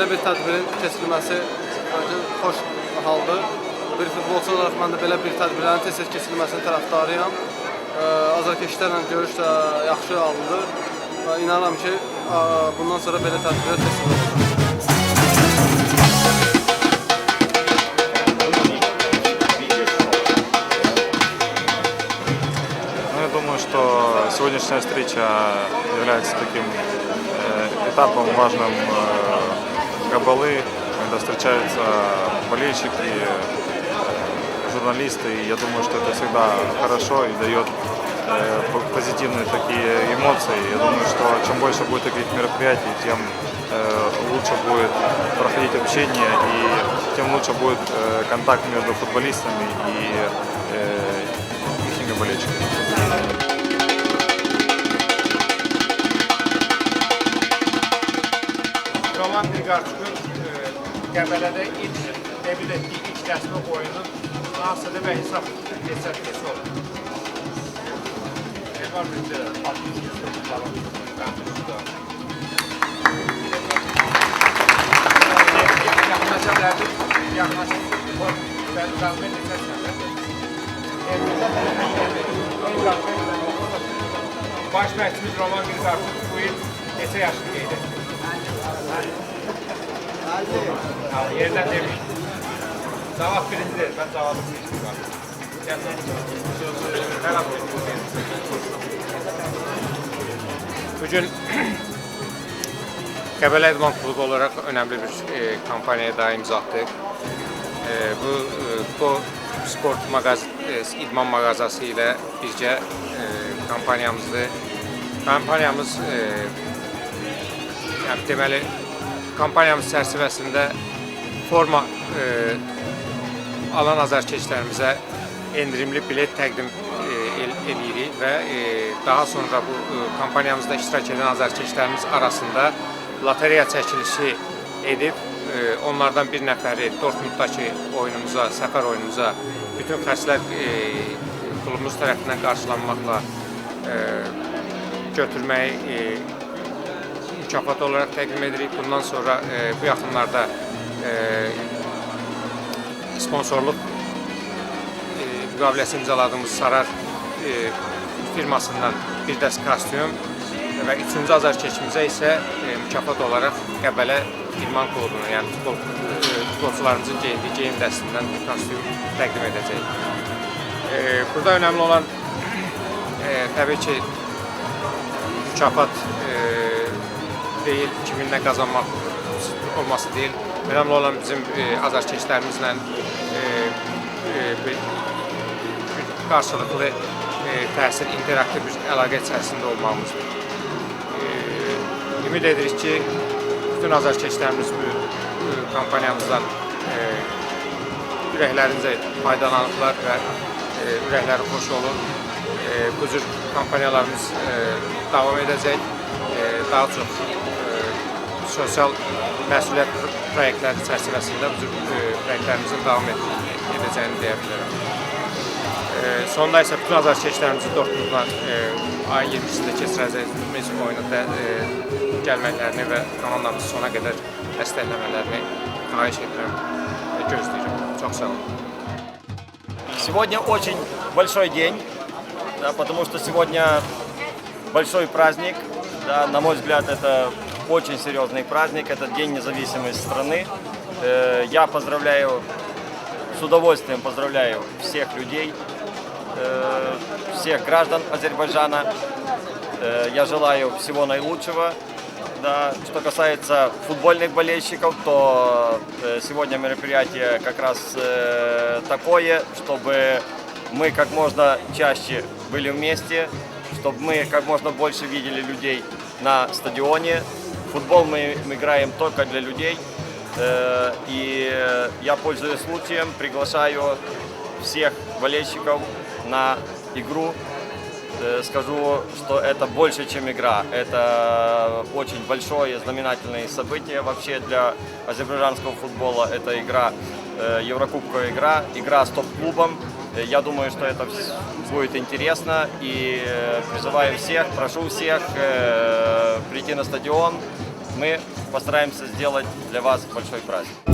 belə bir tədbirin keçirilməsi məncə xoş haldır. Bir futbolçu olaraq mən də belə bir tədbirlərin tez-tez keçirilməsinin tərəfdarıyam. Azarkeşlərlə görüş də yaxşı alındı və inanıram ki, bundan sonra belə tədbirlər keçirilir. Я думаю, что сегодняшняя встреча является таким этапом важным Габалы, когда встречаются болельщики, журналисты. И я думаю, что это всегда хорошо и дает позитивные такие эмоции. Я думаю, что чем больше будет таких мероприятий, тем лучше будет проходить общение и тем лучше будет контакт между футболистами и их болельщиками. Roman Grigorçuk'un Qəbələdə ilk debüt etdiyi ilk rəsmi oyunun Nasırlı və hesab hesabkesi oldu. Elvar Müzdədə 60 falan. Yaxınlaşa ben transfer edəcəksən. Baş məşqçimiz Roman Grigorçuk bu il neçə yaşını qeyd etdi? Yerden demiş. Cavab birinci, ben cevabı seçtim. Bugün Qəbələ İdman Klubu olarak önemli bir kampanyaya daha imza attık. Bu sport idman mağazası ile bircə kampanyamızdır. Kampanyamız yani deməli kampanyamız çərçivəsində forma alan azarkeşlərimizə endirimli bilet təqdim edirik və daha sonra bu kampanyamızda iştirak edən azarkeşlərimiz arasında lotereya çəkilişi edib onlardan bir nəfəri Dortmunddakı oyunumuza, səfər oyunumuza bütün xərclər klubumuz tərəfindən qarşılanmaqla götürməyi mükafat olarak təqdim edirik. Bundan sonra bu yaxınlarda sponsorluq müqaviləsi imzaladığımız Sarar firmasından bir dəst kostyum və 3-cü azarkeşimizə isə mükafat olaraq Qəbələ İdman Klubunun, yəni futbolçularımızın geyindiyi geyim dəstindən kostyum təqdim edəcəyik. Burada önemli olan təbii ki mükafat değil, kiminlə qazanmaq olması değil. Önemli olan bizim azarkeşlərimizlə qarşılıqlı təsir, interaktiv bir əlaqə içərisində olmamızdır. Ümid edirik ki, bütün azarkeşlərimiz bu kampanyamızdan ürəklərincə faydalanıblar və ürəkləri xoş olur. Bu cür kampanyalarımız davam edəcək. Daha çox sosial məsuliyyət proyektləri çərçivəsində bu cür proyektlərimizin davam edəcəyini deyə bilərəm. Sonda isə bütün azarkeşlərimizi Dortmundla ayın 20-sində keçirəcəyimiz oyuna gəlməklərini və komandamızı sona qədər dəstəkləmələrini xahiş edirəm və gözləyirəm. Çox sağ olun. Сегодня очень большой день, да, потому что сегодня большой праздник. Да, на мой взгляд, это очень серьезный праздник, это День независимости страны. Я поздравляю, с удовольствием поздравляю всех людей, всех граждан Азербайджана. Я желаю всего наилучшего. Да, что касается футбольных болельщиков, то сегодня мероприятие как раз такое, чтобы мы как можно чаще были вместе, чтобы мы как можно больше видели людей на стадионе. Футбол мы играем только для людей. И я, пользуясь случаем, приглашаю всех болельщиков на игру. Скажу, что это больше, чем игра. Это очень большое знаменательное событие вообще для азербайджанского футбола. Это игра, Еврокубковая игра, игра с топ-клубом. Я думаю, что это будет интересно. И призываю всех, прошу всех прийти на стадион, мы постараемся сделать для вас большой праздник.